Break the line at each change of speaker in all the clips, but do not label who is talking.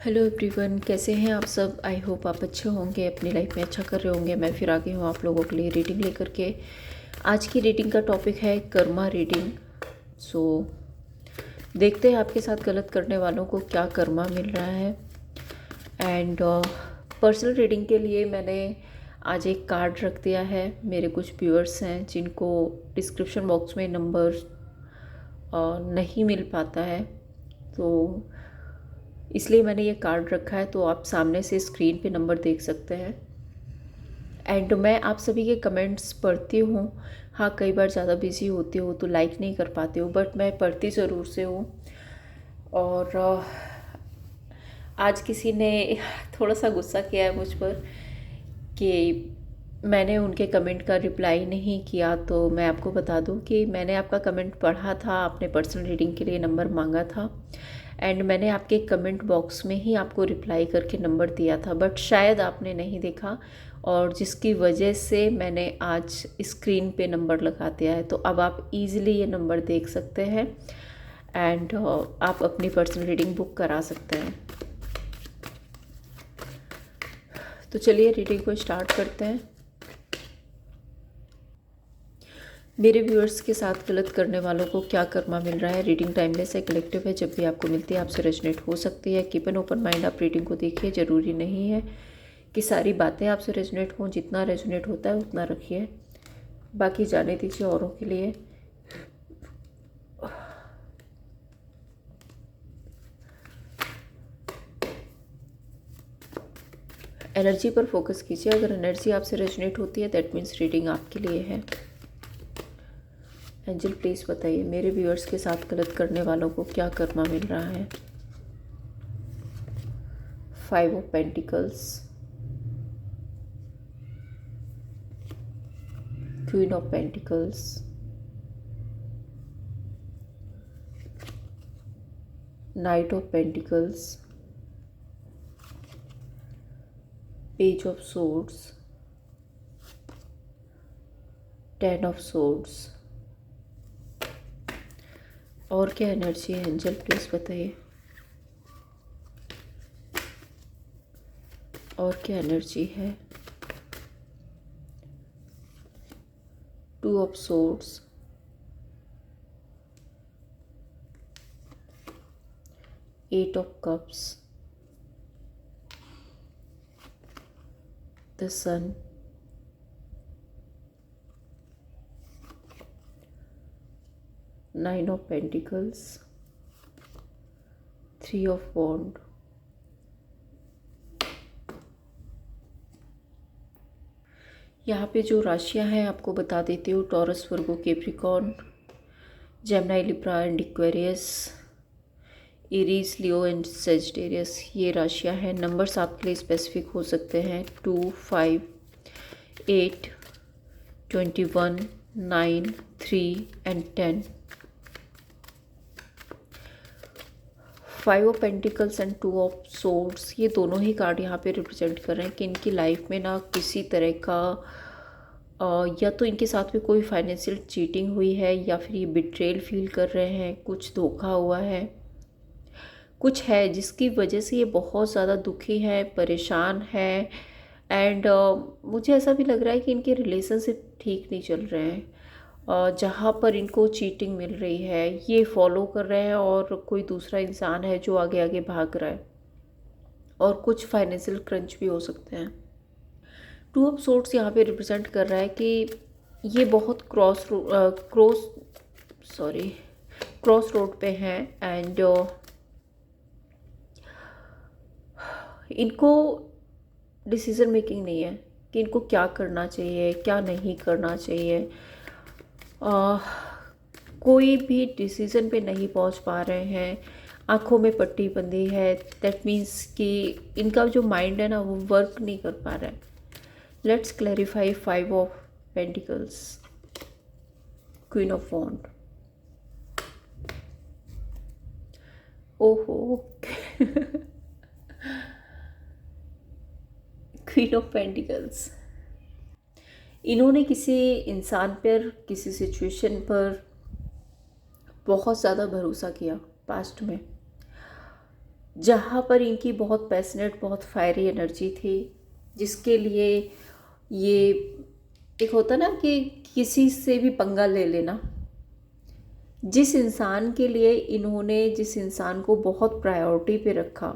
Hello everyone, कैसे हैं आप सब। आई होप आप अच्छे होंगे, अपनी लाइफ में अच्छा कर रहे होंगे। मैं फिर आ गई हूँ आप लोगों के लिए रीडिंग लेकर के। आज की रीडिंग का टॉपिक है कर्मा रीडिंग। सो देखते हैं आपके साथ गलत करने वालों को क्या कर्मा मिल रहा है। एंड पर्सनल रीडिंग के लिए मैंने आज एक कार्ड रख दिया है। मेरे कुछ व्यूअर्स हैं जिनको डिस्क्रिप्शन बॉक्स में नंबर नहीं मिल पाता है, तो इसलिए मैंने ये कार्ड रखा है। तो आप सामने से स्क्रीन पे नंबर देख सकते हैं। एंड मैं आप सभी के कमेंट्स पढ़ती हूँ। हाँ, कई बार ज़्यादा बिजी होती हूँ तो लाइक नहीं कर पाती हूँ, बट मैं पढ़ती ज़रूर से हूँ। और आज किसी ने थोड़ा सा गुस्सा किया है मुझ पर कि मैंने उनके कमेंट का रिप्लाई नहीं किया। तो मैं आपको बता दूं कि मैंने आपका कमेंट पढ़ा था, आपने पर्सनल रीडिंग के लिए नंबर मांगा था एंड मैंने आपके कमेंट बॉक्स में ही आपको रिप्लाई करके नंबर दिया था, बट शायद आपने नहीं देखा, और जिसकी वजह से मैंने आज स्क्रीन पे नंबर लगा दिया है। तो अब आप इजीली ये नंबर देख सकते हैं एंड आप अपनी पर्सनल रीडिंग बुक करा सकते हैं। तो चलिए रीडिंग को स्टार्ट करते हैं। मेरे व्यूअर्स के साथ गलत करने वालों को क्या कर्मा मिल रहा है। रीडिंग टाइमलेस है, कलेक्टिव है। जब भी आपको मिलती है आपसे रेजोनेट हो सकती है। Keep an open mind. आप रीडिंग को देखिए, ज़रूरी नहीं है कि सारी बातें आपसे रेजोनेट हों। जितना रेजोनेट होता है उतना रखिए, बाकी जाने दीजिए औरों के लिए। एनर्जी पर फोकस कीजिए। अगर एनर्जी आपसे रेजोनेट होती है दैट मीन्स रीडिंग आपके लिए है। एंजल प्लीज़ बताइए मेरे व्यूअर्स के साथ गलत करने वालों को क्या कर्मा मिल रहा है। 5 of pentacles, queen of pentacles, night of pentacles, page of swords, 10 of swords. और क्या एनर्जी है एंजल प्लीज़ बताइए। और क्या एनर्जी है। 2 of swords, 8 of cups, the sun, 9 of pentacles, 3 of wand. यहाँ पे जो राशियाँ हैं आपको बता देती हूँ। Taurus, Virgo, Capricorn, Gemini, Libra and Aquarius, Aries, Leo and Sagittarius, ये राशियाँ हैं। नंबर्स आपके लिए स्पेसिफिक हो सकते हैं 2, 5, 8, 21, 9, 3 and 10। 5 of pentacles and 2 of swords, ये दोनों ही कार्ड यहाँ पे रिप्रेजेंट कर रहे हैं कि इनकी लाइफ में ना किसी तरह का या तो इनके साथ में कोई फाइनेंशियल चीटिंग हुई है, या फिर ये बिट्रेल फील कर रहे हैं, कुछ धोखा हुआ है, कुछ है जिसकी वजह से ये बहुत ज़्यादा दुखी है, परेशान है। एंड मुझे ऐसा भी लग रहा है कि इनके रिलेशनशिप ठीक नहीं चल रहे हैं। जहाँ पर इनको चीटिंग मिल रही है ये फॉलो कर रहे हैं, और कोई दूसरा इंसान है जो आगे आगे भाग रहा है, और कुछ फाइनेंशियल क्रंच भी हो सकते हैं। 2 ऑफ सोर्ड्स यहाँ पे रिप्रेजेंट कर रहा है कि ये बहुत क्रॉस रोड पे हैं। एंड इनको डिसीज़न मेकिंग नहीं है कि इनको क्या करना चाहिए, क्या नहीं करना चाहिए। कोई भी डिसीज़न पे नहीं पहुंच पा रहे हैं। आँखों में पट्टी बंधी है। दैट मीन्स कि इनका जो माइंड है ना वो वर्क नहीं कर पा रहा है। Let's clarify 5 of pentacles, queen of wand. ओहो क्वीन ऑफ पेंटिकल्स। इन्होंने किसी इंसान पर, किसी सिचुएशन पर बहुत ज़्यादा भरोसा किया पास्ट में। जहाँ पर इनकी बहुत पैशनेट, बहुत फायरी एनर्जी थी, जिसके लिए ये एक होता ना कि किसी से भी पंगा ले लेना। जिस इंसान के लिए इन्होंने, जिस इंसान को बहुत प्रायोरिटी पे रखा,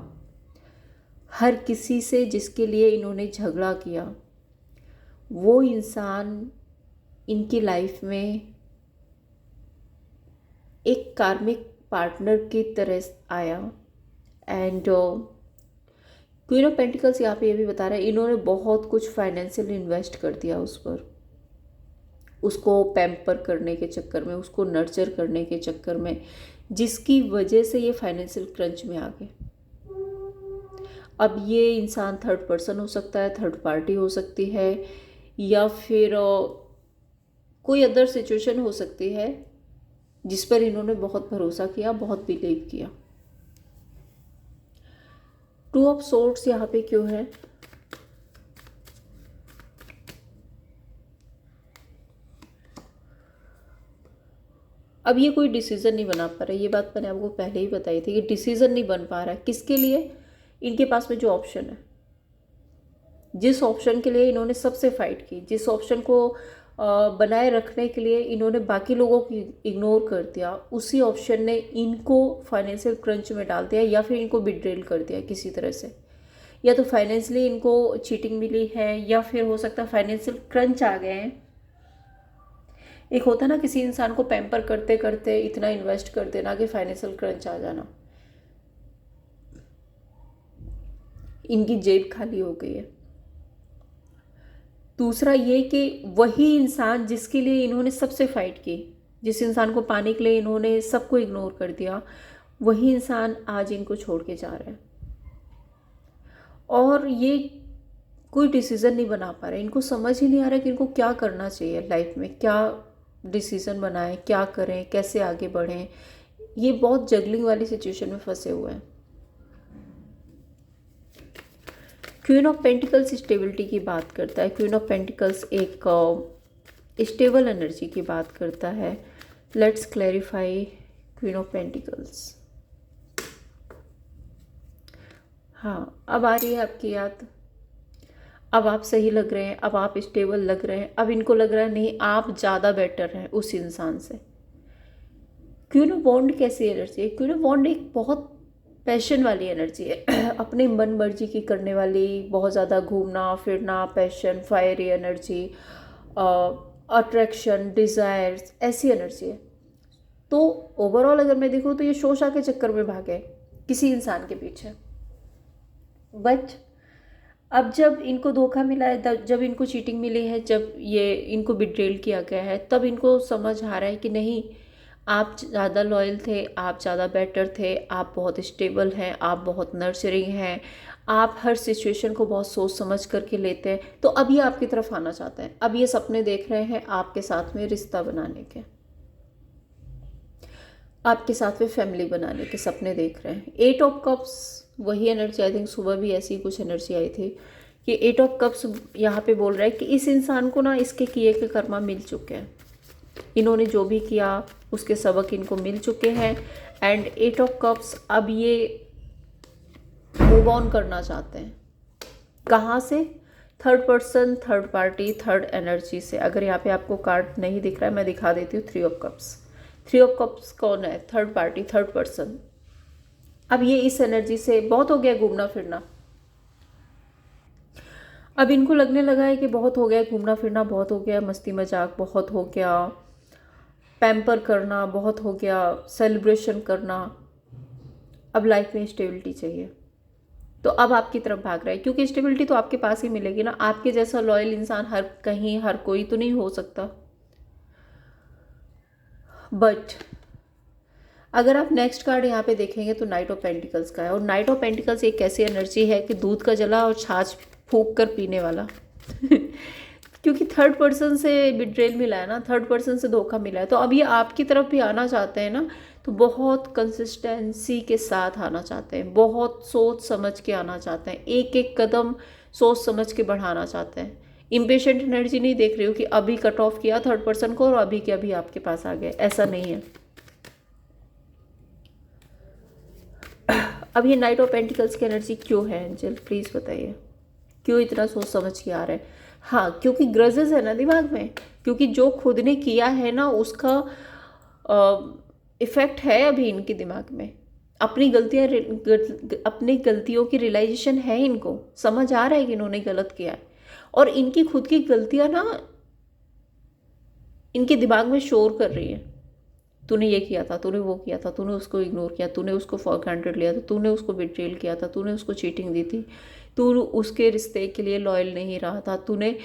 हर किसी से जिसके लिए इन्होंने झगड़ा किया, वो इंसान इनकी लाइफ में एक कार्मिक पार्टनर की तरह आया। एंड क्वीन ऑफ पेंटिकल्स यहाँ पे ये भी बता रहा है, इन्होंने बहुत कुछ फाइनेंशियल इन्वेस्ट कर दिया उस पर, उसको पैम्पर करने के चक्कर में, उसको नर्चर करने के चक्कर में, जिसकी वजह से ये फाइनेंशियल क्रंच में आ गए। अब ये इंसान थर्ड पर्सन हो सकता है, थर्ड पार्टी हो सकती है, या फिर कोई अदर सिचुएशन हो सकती है जिस पर इन्होंने बहुत भरोसा किया, बहुत बिलीव किया। टू ऑफ सोर्ड्स यहाँ पे क्यों है? अब ये कोई डिसीजन नहीं बना पा रहा है, ये बात मैंने आपको पहले ही बताई थी कि डिसीजन नहीं बन पा रहा है। किसके लिए? इनके पास में जो ऑप्शन है, जिस ऑप्शन के लिए इन्होंने सबसे फाइट की, जिस ऑप्शन को बनाए रखने के लिए इन्होंने बाकी लोगों को इग्नोर कर दिया, उसी ऑप्शन ने इनको फाइनेंशियल क्रंच में डाल दिया, या फिर इनको बिट्रेल कर दिया किसी तरह से। या तो फाइनेंशियली इनको चीटिंग मिली है, या फिर हो सकता है फाइनेंशियल क्रंच आ गए हैं। एक होता ना किसी इंसान को पैम्पर करते करते इतना इन्वेस्ट कर देना कि फाइनेंशियल क्रंच आ जाना। इनकी जेब खाली हो गई है। दूसरा ये कि वही इंसान जिसके लिए इन्होंने सबसे फाइट की, जिस इंसान को पाने के लिए इन्होंने सबको इग्नोर कर दिया, वही इंसान आज इनको छोड़ के जा रहा है। और ये कोई डिसीज़न नहीं बना पा रहे, इनको समझ ही नहीं आ रहा कि इनको क्या करना चाहिए लाइफ में, क्या डिसीज़न बनाएं, क्या करें, कैसे आगे बढ़ें। ये बहुत जगलिंग वाली सिचुएशन में फंसे हुए हैं। क्वीन ऑफ पेंटिकल्स स्टेबिलिटी की बात करता है। क्वीन ऑफ पेंटिकल्स एक स्टेबल एनर्जी की बात करता है। Let's clarify queen of pentacles. हाँ, अब आ रही है आपकी याद। अब आप सही लग रहे हैं, अब आप स्टेबल लग रहे हैं, अब इनको लग रहा है नहीं आप ज़्यादा बेटर हैं उस इंसान से। क्वीन ऑफ वॉन्ड कैसी एनर्जी है? क्वीन ऑफ वॉन्ड एक बहुत पैशन वाली एनर्जी है, अपने मन मर्जी की करने वाली, बहुत ज़्यादा घूमना फिरना, passion, fiery energy, attraction, desires, ऐसी एनर्जी है। तो ओवरऑल अगर मैं देखूँ तो ये शोशा के चक्कर में भागे किसी इंसान के पीछे। बट अब जब इनको धोखा मिला है, जब इनको चीटिंग मिली है, जब ये इनको बिट्रेल किया गया है, तब इनको समझ आ रहा है कि नहीं, आप ज़्यादा लॉयल थे, आप ज़्यादा बेटर थे, आप बहुत स्टेबल हैं, आप बहुत नर्चरिंग हैं, आप हर सिचुएशन को बहुत सोच समझ करके लेते हैं। तो अब ये आपकी तरफ आना चाहते हैं, अब ये सपने देख रहे हैं आपके साथ में रिश्ता बनाने के, आपके साथ में फैमिली बनाने के सपने देख रहे हैं। 8 ऑफ कप्स वही एनर्जी, आई थिंक सुबह भी ऐसी कुछ एनर्जी आई थी कि 8 ऑफ कप्स यहाँ पे बोल रहा है कि इस इंसान को ना इसके किए के कर्मा मिल चुके हैं, इन्होंने जो भी किया उसके सबक इनको मिल चुके हैं। एंड 8 ऑफ कप्स अब ये मूव ऑन करना चाहते हैं। कहाँ से? Third person, third party, third energy से। अगर यहाँ पे आपको कार्ड नहीं दिख रहा है मैं दिखा देती हूँ। 3 ऑफ कप्स। 3 ऑफ कप्स कौन है? Third party, third person. अब ये इस एनर्जी से बहुत हो गया घूमना फिरना, अब इनको लगने लगा है कि बहुत हो गया घूमना फिरना, बहुत हो गया मस्ती मजाक, बहुत हो गया पैम्पर करना, बहुत हो गया सेलिब्रेशन करना। अब लाइफ में स्टेबिलिटी चाहिए, तो अब आपकी तरफ भाग रहा है, क्योंकि स्टेबिलिटी तो आपके पास ही मिलेगी ना। आपके जैसा लॉयल इंसान हर कहीं हर कोई तो नहीं हो सकता। बट अगर आप नेक्स्ट कार्ड यहाँ पे देखेंगे तो नाइट ऑफ पेंटिकल्स का है। और नाइट ऑफ पेंटिकल्स एक ऐसी एनर्जी है कि दूध का जला और छाछ फूंक कर पीने वाला क्योंकि थर्ड पर्सन से बिट्रेल मिला है ना, थर्ड पर्सन से धोखा मिला है। तो अब ये आपकी तरफ भी आना चाहते हैं ना, तो बहुत कंसिस्टेंसी के साथ आना चाहते हैं, बहुत सोच समझ के आना चाहते हैं, एक एक कदम सोच समझ के बढ़ाना चाहते हैं। इम्पेशेंट एनर्जी नहीं देख रही हो कि अभी कट ऑफ किया थर्ड पर्सन को और अभी के अभी आपके पास आ गए, ऐसा नहीं है। अब ये नाइट ऑफ पेंटिकल्स की एनर्जी क्यों है एंजल, प्लीज़ बताइए, क्यों इतना सोच समझ के आ रहा है? हाँ, क्योंकि ग्रजेस है ना दिमाग में, क्योंकि जो खुद ने किया है ना उसका इफेक्ट है अभी इनके दिमाग में। अपनी गलतियां अपनी गलतियों की रियलाइजेशन है, इनको समझ आ रहा है कि इन्होंने गलत किया है, और इनकी खुद की गलतियां ना इनके दिमाग में शोर कर रही है। तूने ये किया था, तूने वो किया था, तूने उसको इग्नोर किया, तूने उसको फॉर ग्रांटेड लिया था, तूने उसको बिट्रेल किया था, तूने उसको चीटिंग दी थी, तू उसके रिश्ते के लिए लॉयल नहीं रहा था, तूने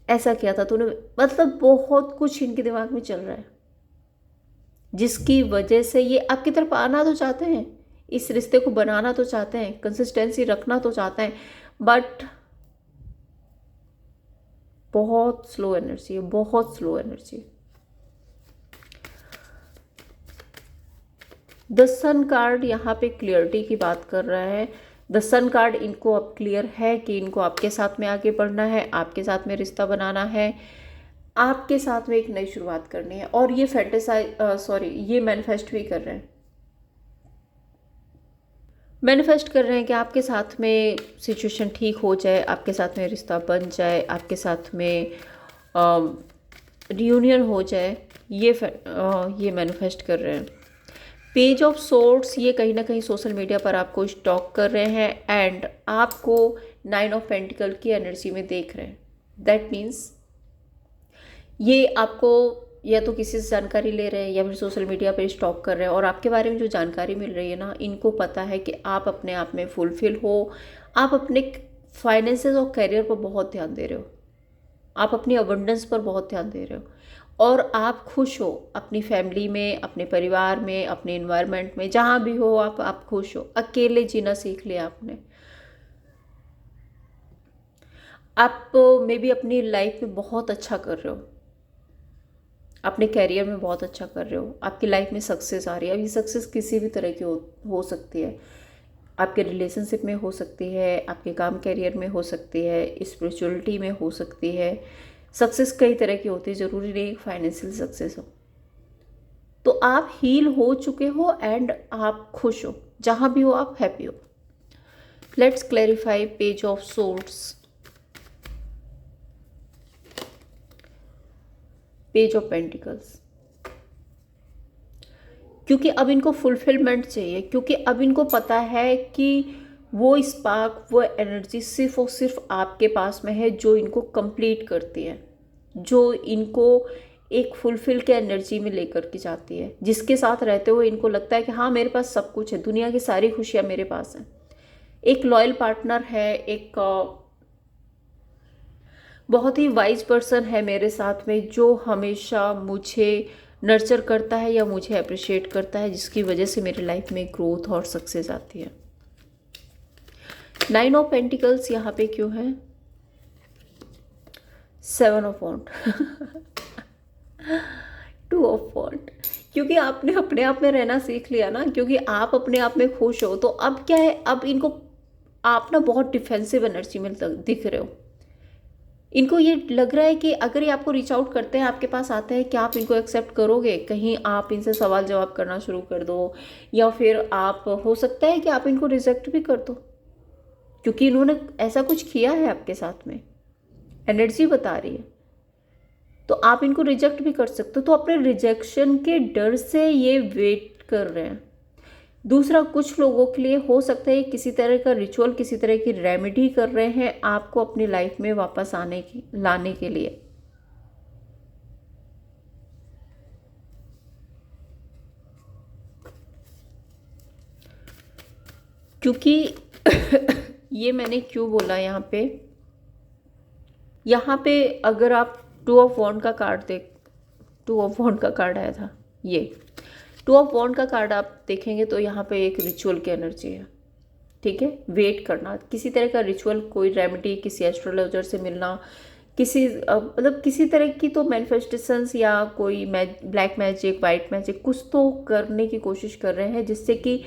ऐसा किया था, तूने, मतलब बहुत कुछ इनके दिमाग में चल रहा है, जिसकी वजह से ये आपकी तरफ आना तो चाहते हैं, इस रिश्ते को बनाना तो चाहते हैं, कंसिस्टेंसी रखना तो चाहते हैं, बट बहुत स्लो एनर्जी है, बहुत slow energy. The sun card यहाँ पे क्लियरिटी की बात कर रहा है। द सन कार्ड इनको अब क्लियर है कि इनको आपके साथ में आगे बढ़ना है, आपके साथ में रिश्ता बनाना है, आपके साथ में एक नई शुरुआत करनी है, और ये ये मैनिफेस्ट भी कर रहे हैं, मैनिफेस्ट कर रहे हैं कि आपके साथ में सिचुएशन ठीक हो जाए, आपके साथ में रिश्ता बन जाए, आपके साथ में रियूनियन हो जाए, ये मैनिफेस्ट कर रहे हैं। पेज ऑफ सोर्ड्स, ये कहीं ना कहीं सोशल मीडिया पर आपको स्टॉक कर रहे हैं एंड आपको 9 ऑफ पेंटिकल की एनर्जी में देख रहे हैं। दैट मीन्स ये आपको या तो किसी से जानकारी ले रहे हैं या फिर सोशल मीडिया पर स्टॉक कर रहे हैं, और आपके बारे में जो जानकारी मिल रही है ना, इनको पता है कि आप अपने आप में फुलफिल हो, आप अपने फाइनेंसेस और करियर पर बहुत ध्यान दे रहे हो, आप अपनी अबंडेंस पर बहुत ध्यान दे रहे हो, और आप खुश हो अपनी फैमिली में, अपने परिवार में, अपने इन्वायरमेंट में, जहाँ भी हो आप खुश हो। अकेले जीना सीख लिया आपने। आप मे बी अपनी लाइफ में बहुत अच्छा कर रहे हो, अपने कैरियर में बहुत अच्छा कर रहे हो, आपकी लाइफ में सक्सेस आ रही है। अब ये सक्सेस किसी भी तरह की हो सकती है, आपके रिलेशनशिप में हो सकती है, आपके काम कैरियर में हो सकती है, स्पिरिचुअलिटी में हो सकती है। सक्सेस कई तरह की होती है, ज़रूरी नहीं फाइनेंशियल सक्सेस हो। तो आप हील हो चुके हो एंड आप खुश हो, जहाँ भी हो आप हैप्पी हो। Let's clarify page of swords, page of pentacles, क्योंकि अब इनको फुलफिलमेंट चाहिए, क्योंकि अब इनको पता है कि वो स्पार्क, वो एनर्जी सिर्फ और सिर्फ आपके पास में है, जो इनको कंप्लीट करती है, जो इनको एक फुलफिल के एनर्जी में लेकर के जाती है, जिसके साथ रहते हुए इनको लगता है कि हाँ मेरे पास सब कुछ है, दुनिया की सारी खुशियाँ मेरे पास हैं। एक लॉयल पार्टनर है, एक बहुत ही वाइज पर्सन है मेरे साथ में, जो हमेशा मुझे नर्चर करता है या मुझे अप्रिशिएट करता है, जिसकी वजह से मेरी लाइफ में ग्रोथ और सक्सेस आती है। 9 ऑफ पेंटिकल्स यहाँ पे क्यों है? 7 ऑफ वॉन्ड 2 ऑफ वॉन्ड, क्योंकि आपने अपने आप में रहना सीख लिया ना, क्योंकि आप अपने आप में खुश हो, तो अब क्या है, अब इनको आप ना बहुत डिफेंसिव एनर्जी में दिख रहे हो। इनको ये लग रहा है कि अगर ये आपको रीच आउट करते हैं, आपके पास आते हैं, क्या आप इनको एक्सेप्ट करोगे? कहीं आप इनसे सवाल जवाब करना शुरू कर दो, या फिर आप, हो सकता है कि आप इनको रिजेक्ट भी कर दो, क्योंकि इन्होंने ऐसा कुछ किया है आपके साथ में, एनर्जी बता रही है। तो आप इनको रिजेक्ट भी कर सकते हो, तो अपने रिजेक्शन के डर से ये वेट कर रहे हैं। दूसरा, कुछ लोगों के लिए हो सकता है किसी तरह का रिचुअल, किसी तरह की रेमेडी कर रहे हैं आपको अपनी लाइफ में वापस लाने के लिए। क्योंकि ये मैंने क्यों बोला यहाँ पे अगर आप 2 ऑफ वॉन्ड का कार्ड 2 ऑफ वॉन्ड का कार्ड आया था, ये 2 ऑफ वॉन्ड का कार्ड आप देखेंगे तो यहाँ पे एक रिचुअल की एनर्जी है, ठीक है। वेट करना, किसी तरह का रिचुअल, कोई रेमेडी, किसी एस्ट्रोलॉजर से मिलना, किसी मतलब किसी तरह की तो मैनिफेस्टेशंस या कोई ब्लैक मैजिक, वाइट मैजिक, कुछ तो करने की कोशिश कर रहे हैं, जिससे कि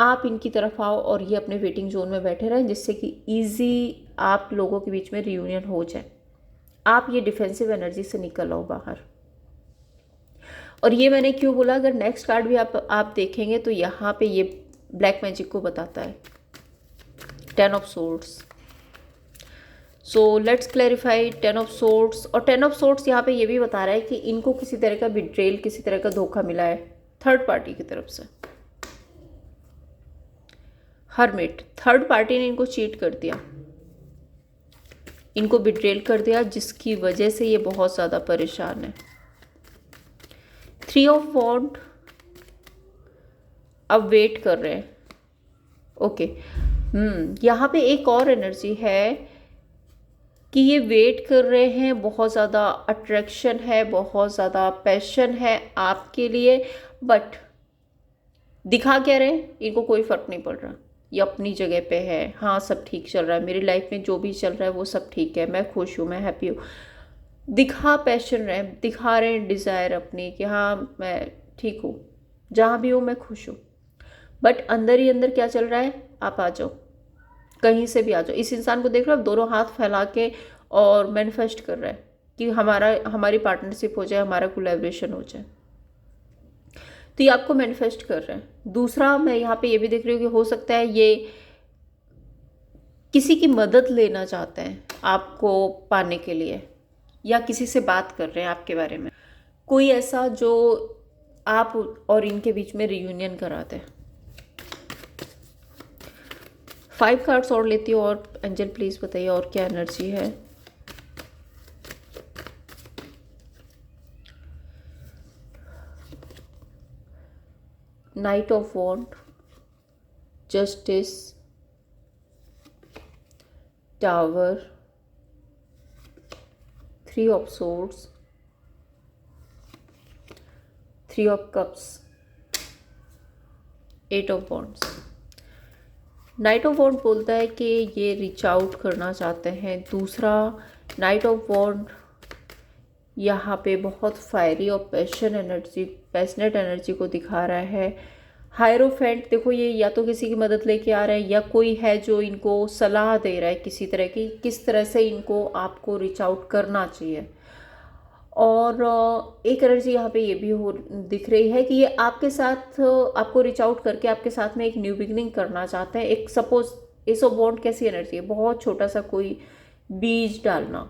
आप इनकी तरफ आओ और ये अपने वेटिंग जोन में बैठे रहें, जिससे कि ईजी आप लोगों के बीच में रियूनियन हो जाए, आप ये डिफेंसिव एनर्जी से निकल आओ बाहर। और ये मैंने क्यों बोला, अगर नेक्स्ट कार्ड भी आप देखेंगे तो यहाँ पे ये ब्लैक मैजिक को बताता है। 10 of swords. So let's clarify 10 of swords. और 10 ऑफ सोर्ड्स यहाँ पे ये भी बता रहा है कि इनको किसी तरह का बिट्रेल, किसी तरह का धोखा मिला है थर्ड पार्टी की तरफ से। हर्मिट, थर्ड पार्टी ने इनको चीट कर दिया, इनको बिट्रेल कर दिया, जिसकी वजह से ये बहुत ज़्यादा परेशान है। 3 ऑफ वॉन्ड, अब वेट कर रहे हैं। ओके, यहाँ पे एक और एनर्जी है कि ये वेट कर रहे हैं, बहुत ज़्यादा अट्रैक्शन है, बहुत ज़्यादा पैशन है आपके लिए, बट दिखा क्या रहे हैं, इनको कोई फ़र्क नहीं पड़ रहा, ये अपनी जगह पे है। हाँ, सब ठीक चल रहा है, मेरी लाइफ में जो भी चल रहा है वो सब ठीक है, मैं खुश हूँ, मैं हैप्पी हूँ। दिखा पैशन रहे, दिखा रहे हैं डिज़ायर अपनी कि हाँ मैं ठीक हूँ, जहाँ भी हूँ मैं खुश हूँ, बट अंदर ही अंदर क्या चल रहा है, आप आ जाओ, कहीं से भी आ जाओ। इस इंसान को देख रहे हो, आप दोनों हाथ फैला के और मैनिफेस्ट कर रहा है कि हमारी पार्टनरशिप हो जाए, हमारा कोलैबोरेशन हो जाए, तो ये आपको मैनिफेस्ट कर रहे हैं। दूसरा, मैं यहाँ पे ये भी देख रही हूँ कि हो सकता है ये किसी की मदद लेना चाहते हैं आपको पाने के लिए, या किसी से बात कर रहे हैं आपके बारे में, कोई ऐसा जो आप और इनके बीच में रियूनियन कराते हैं। 5 कार्ड्स और लेती हूँ, और एंजल प्लीज बताइए और क्या एनर्जी है। Knight of wand, justice, tower, 3 of swords, 3 of cups, 8 of wands. Knight of wand बोलता है कि ये रीच आउट करना चाहते हैं। दूसरा, नाइट ऑफ वॉन्ड यहाँ पे बहुत फायरी और पैशनेट एनर्जी को दिखा रहा है। हायरोफेंट, देखो ये या तो किसी की मदद लेके आ रहा है, या कोई है जो इनको सलाह दे रहा है किसी तरह की, किस तरह से इनको आपको रीच आउट करना चाहिए। और एक एनर्जी यहाँ पे ये भी दिख रही है कि ये आपके साथ, आपको रीच आउट करके आपके साथ में एक न्यू बिगनिंग करना चाहते हैं। एक सपोज एस ऑफ वॉन्ड कैसी एनर्जी है, बहुत छोटा सा कोई बीज डालना,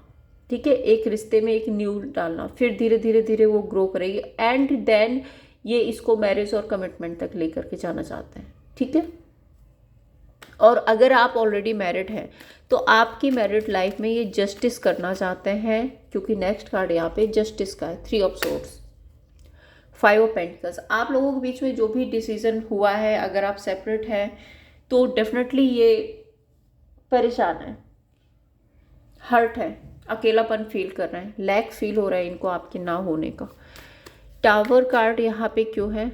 ठीक है, एक रिश्ते में एक न्यू डालना, फिर धीरे धीरे धीरे वो ग्रो करेगी, एंड देन ये इसको मैरिज और कमिटमेंट तक लेकर के जाना चाहते हैं, ठीक है। और अगर आप ऑलरेडी मैरिड हैं तो आपकी मैरिड लाइफ में ये जस्टिस करना चाहते हैं, क्योंकि नेक्स्ट कार्ड यहाँ पे जस्टिस का है। 3 ऑफ सोर्ड्स, 5 ऑफ पेंटिकल्स। आप लोगों के बीच में जो भी डिसीजन हुआ है, अगर आप सेपरेट हैं तो डेफिनेटली ये परेशान है, हर्ट है, अकेलापन फील कर रहे हैं, लैक फील हो रहा है इनको आपके ना होने का। टावर कार्ड यहाँ पे क्यों है?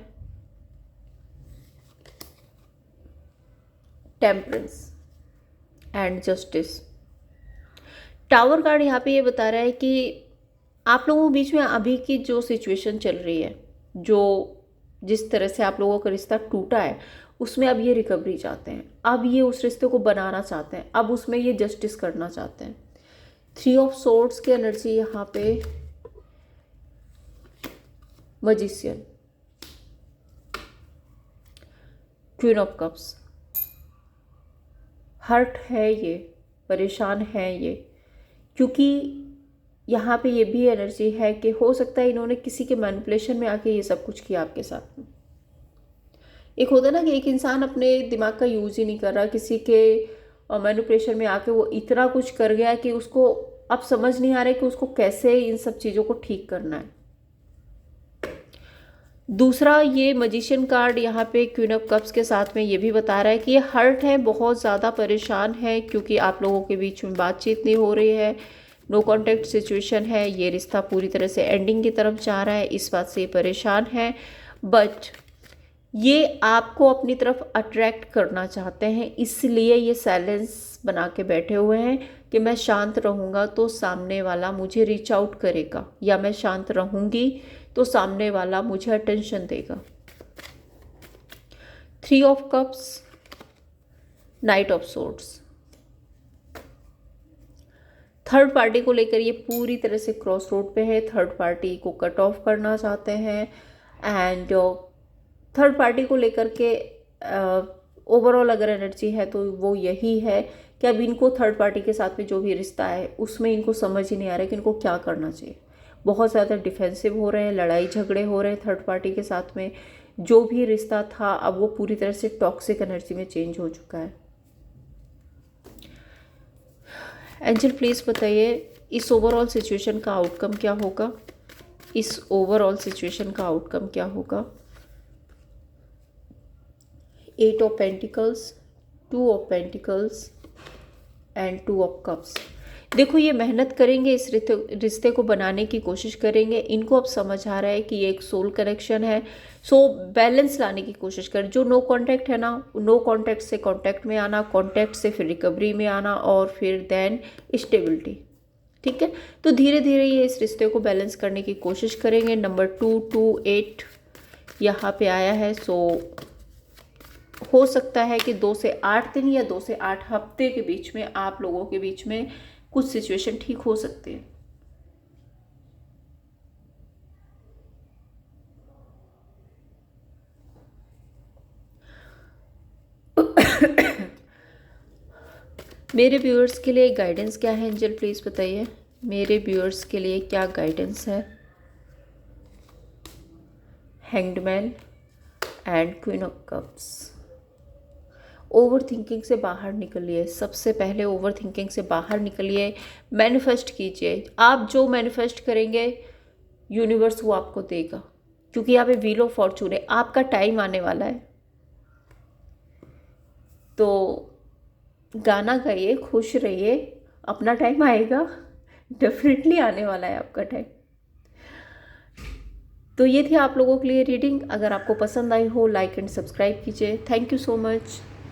Temperance and justice. Tower card यहाँ पे ये बता रहा है कि आप लोगों के बीच में अभी की जो सिचुएशन चल रही है, जो जिस तरह से आप लोगों का रिश्ता टूटा है, उसमें अब ये रिकवरी चाहते हैं, अब ये उस रिश्ते को बनाना चाहते हैं, अब उसमें ये जस्टिस करना चाहते हैं। 3 ऑफ सोर्ड्स की एनर्जी यहाँ पे, magician, queen of cups. Hurt है ये, परेशान है ये, क्योंकि यहाँ पे ये भी एनर्जी है कि हो सकता है इन्होंने किसी के मैनिपुलेशन में आके ये सब कुछ किया आपके साथ में। एक होता है ना कि एक इंसान अपने दिमाग का यूज ही नहीं कर रहा, किसी के मैनिपुलेशन में आके वो इतना कुछ कर गया कि उसको अब समझ नहीं आ रहा है कि उसको कैसे इन सब चीज़ों को ठीक करना है। दूसरा, ये मजिशियन कार्ड यहाँ पे क्वीन ऑफ कप्स के साथ में ये भी बता रहा है कि ये हर्ट है, बहुत ज़्यादा परेशान है, क्योंकि आप लोगों के बीच में बातचीत नहीं हो रही है, नो कॉन्टैक्ट सिचुएशन है, ये रिश्ता पूरी तरह से एंडिंग की तरफ जा रहा है, इस बात से ये परेशान है। बट ये आपको अपनी तरफ अट्रैक्ट करना चाहते हैं, इसलिए ये साइलेंस बना के बैठे हुए हैं कि मैं शांत रहूँगा तो सामने वाला मुझे रीच आउट करेगा, या मैं शांत रहूँगी तो सामने वाला मुझे अटेंशन देगा। 3 of cups, night of swords. Third party को लेकर ये पूरी तरह से क्रॉस रोड पे है, थर्ड पार्टी को कट ऑफ करना चाहते हैं, एंड थर्ड पार्टी को लेकर के ओवरऑल अगर एनर्जी है तो वो यही है कि अब इनको थर्ड पार्टी के साथ में जो भी रिश्ता है उसमें इनको समझ ही नहीं आ रहा है कि इनको क्या करना चाहिए। बहुत ज़्यादा डिफेंसिव हो रहे हैं, लड़ाई झगड़े हो रहे हैं थर्ड पार्टी के साथ में। जो भी रिश्ता था अब वो पूरी तरह से टॉक्सिक एनर्जी में चेंज हो चुका है। एंजल प्लीज़ बताइए इस ओवरऑल सिचुएशन का आउटकम क्या होगा। इस ओवरऑल सिचुएशन का आउटकम क्या होगा। 8 of pentacles, 2 of pentacles and 2 of cups. देखो ये मेहनत करेंगे, इस रिश्ते को बनाने की कोशिश करेंगे। इनको अब समझ आ रहा है कि ये एक सोल कनेक्शन है। सो बैलेंस लाने की कोशिश कर। जो नो कांटेक्ट है ना, नो कांटेक्ट से कांटेक्ट में आना, कांटेक्ट से फिर रिकवरी में आना और फिर देन स्टेबिलिटी। ठीक है, तो धीरे धीरे ये इस रिश्ते को बैलेंस करने की कोशिश करेंगे। नंबर 2, 2, 8 यहाँ पे आया है। सो हो सकता है कि 2 से 8 दिन या 2 से 8 हफ्ते के बीच में आप लोगों के बीच में कुछ सिचुएशन ठीक हो सकते हैं। मेरे व्यूअर्स के लिए गाइडेंस क्या है एंजल प्लीज़ बताइए। मेरे व्यूअर्स के लिए क्या गाइडेंस है। Hanged man and queen of cups. Over thinking से बाहर निकलिए। सबसे पहले ओवर थिंकिंग से बाहर निकलिए। मैनिफेस्ट कीजिए। आप जो मैनिफेस्ट करेंगे यूनिवर्स वो आपको देगा, क्योंकि यहाँ पे व्हील ऑफ फॉर्चून है। आपका टाइम आने वाला है, तो गाना गाइए, खुश रहिए। अपना टाइम आएगा, डेफिनेटली आने वाला है आपका टाइम। तो ये थी आप लोगों के लिए रीडिंग। अगर आपको पसंद आई हो लाइक एंड सब्सक्राइब कीजिए। Thank you so much.